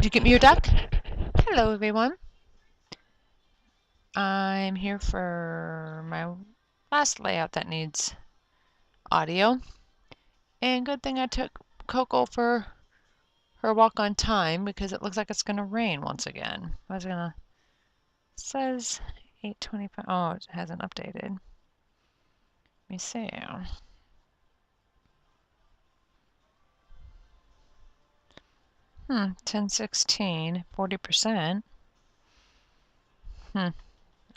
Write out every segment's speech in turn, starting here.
Did you get me your duck? Hello, everyone. I'm here for my last layout that needs audio. And good thing I took Coco for her walk on time because it looks like it's going to rain once again. It says 8:25. Oh, it hasn't updated. Let me see. 10:16, 40%. All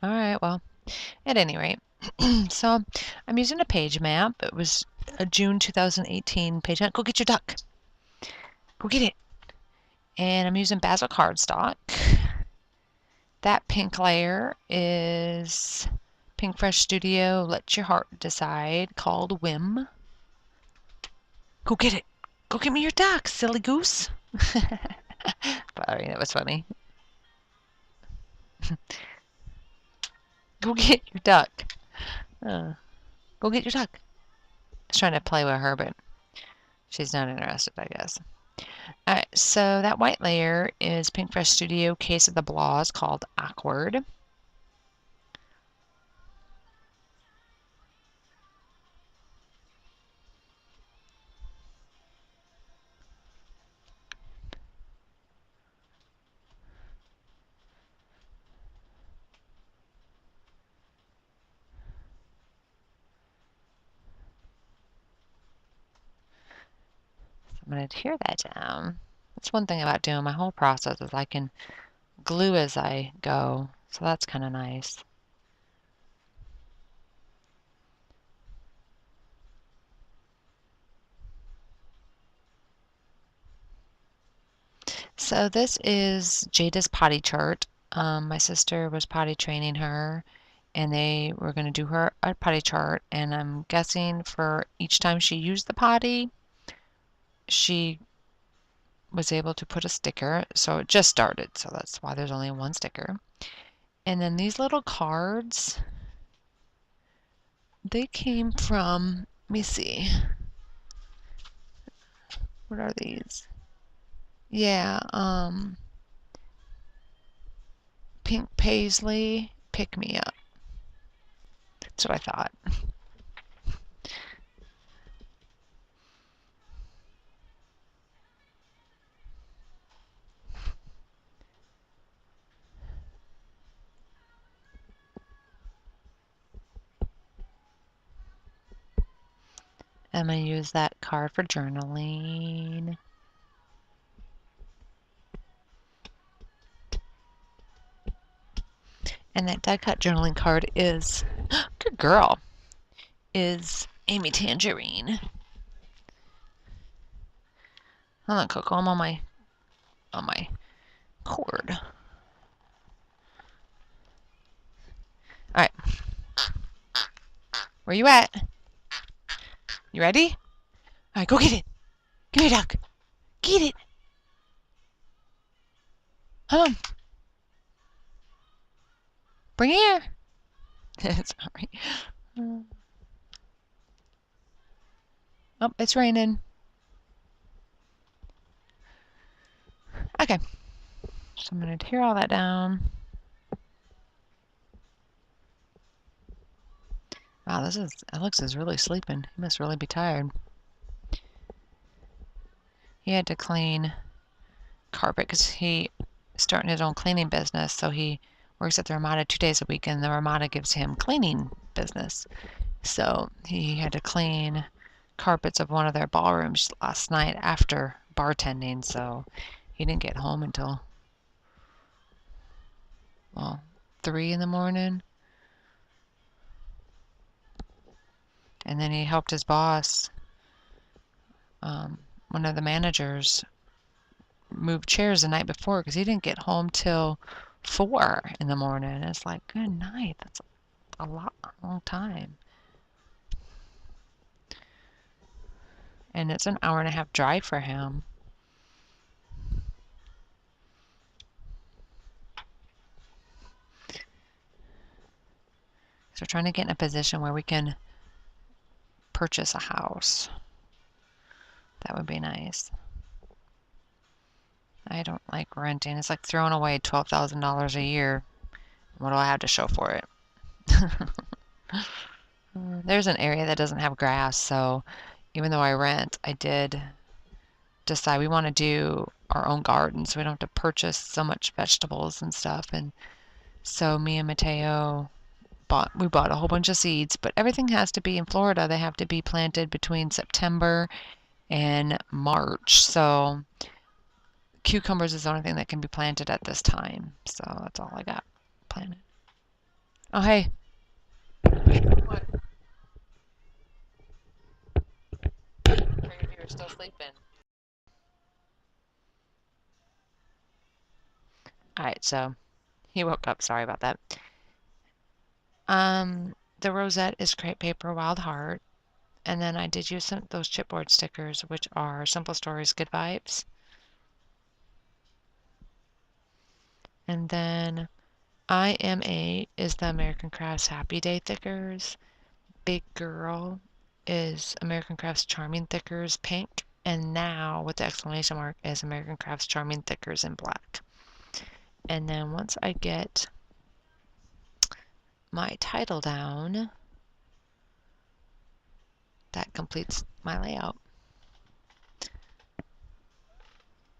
right, well, at any rate. So I'm using a page map. It was a June 2018 page map. Go get your duck. Go get it. And I'm using Basil cardstock. That pink layer is Pink Fresh Studio Let Your Heart Decide, called Whim. Go get it. Go get me your duck, silly goose. Sorry, that was funny. Go get your duck. Go get your duck. I was trying to play with her, but she's not interested, I guess. Alright, so that white layer is Pink Fresh Studio Case of the Blahs, called Awkward. I'm going to tear that down. That's one thing about doing my whole process is I can glue as I go, so that's kind of nice. So this is Jada's potty chart. My sister was potty training her, and they were going to do her a potty chart, and I'm guessing for each time she used the potty, she was able to put a sticker. So it just started, so that's why there's only one sticker. And then these little cards, they came from, let me see, what are these? Yeah, Pink Paisley, Pick Me Up. That's what I thought. I'm going to use that card for journaling. And that die cut journaling card is, good girl, is Amy Tangerine. Hold on, Coco, I'm on my cord. Alright. Where you at? You ready? Alright, go get it. Give me a duck. Get it. Come on. Bring it here. Sorry. Oh, it's raining. Okay. So I'm going to tear all that down. Wow, Alex is really sleeping. He must really be tired. He had to clean carpet because he starting his own cleaning business, so he works at the Ramada 2 days a week, and the Ramada gives him cleaning business. So he had to clean carpets of one of their ballrooms last night after bartending, so he didn't get home until, well, 3 in the morning. And then he helped his boss, one of the managers, move chairs the night before because he didn't get home till 4 in the morning. It's like, good night. That's a long time. And it's an hour-and-a-half drive for him. So we're trying to get in a position where we can purchase a house. That would be nice. I don't like renting. It's like throwing away $12,000 a year. What do I have to show for it? There's an area that doesn't have grass, so even though I rent, I did decide we want to do our own garden, so we don't have to purchase so much vegetables and stuff. And so me and Mateo we bought a whole bunch of seeds, but everything has to be in Florida. They have to be planted between September and March. So cucumbers is the only thing that can be planted at this time. So that's all I got planted. Oh, hey. What? If you're still sleeping. All right, so he woke up. Sorry about that. The rosette is crepe paper wild heart, and then I did use those chipboard stickers, which are Simple Stories Good Vibes. And then IMA is the American Crafts Happy Day thickers. Big Girl is American Crafts Charming Thickers pink, and now with the exclamation mark is American Crafts Charming Thickers in black. And then once I get my title down, that completes my layout.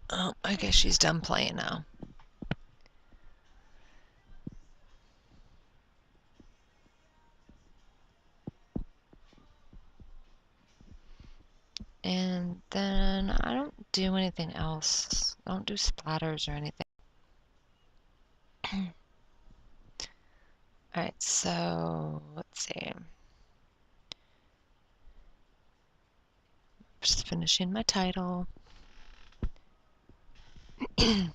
Oh, I guess she's done playing now. And then I don't do anything else. I don't do splatters or anything. Alright, so let's see. Just finishing my title. Just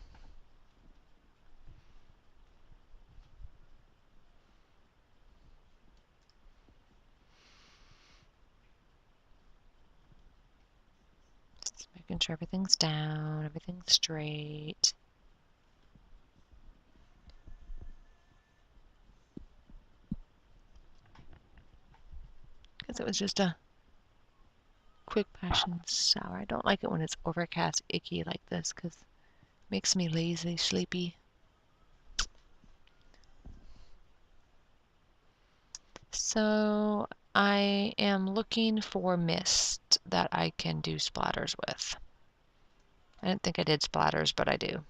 making sure everything's down, everything's straight. Because it was just a quick passion sour. I don't like it when it's overcast, icky like this because it makes me lazy, sleepy. So I am looking for mist that I can do splatters with. I didn't think I did splatters, but I do.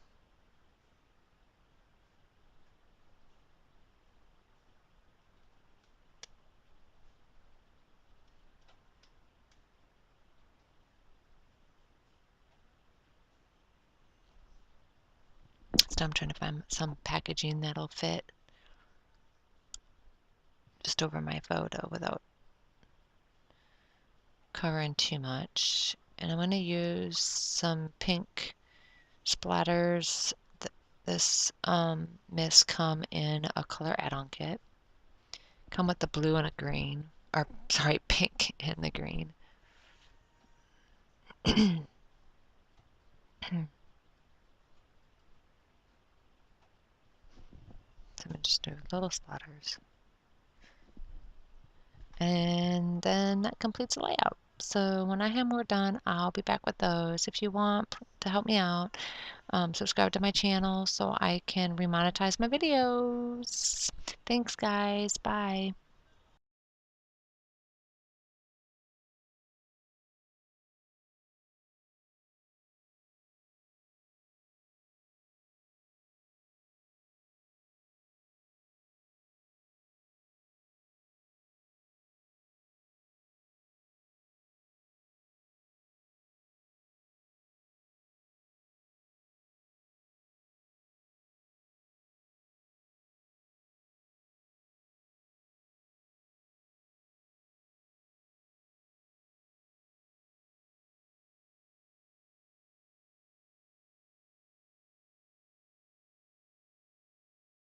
So I'm trying to find some packaging that'll fit just over my photo without covering too much. And I'm going to use some pink splatters. This mist come in a color add-on kit. Come with the blue and a green, or sorry, pink and the green. So I'm going to just do little splatters. And then that completes the layout. So when I have more done, I'll be back with those. If you want to help me out, subscribe to my channel so I can remonetize my videos. Thanks, guys. Bye.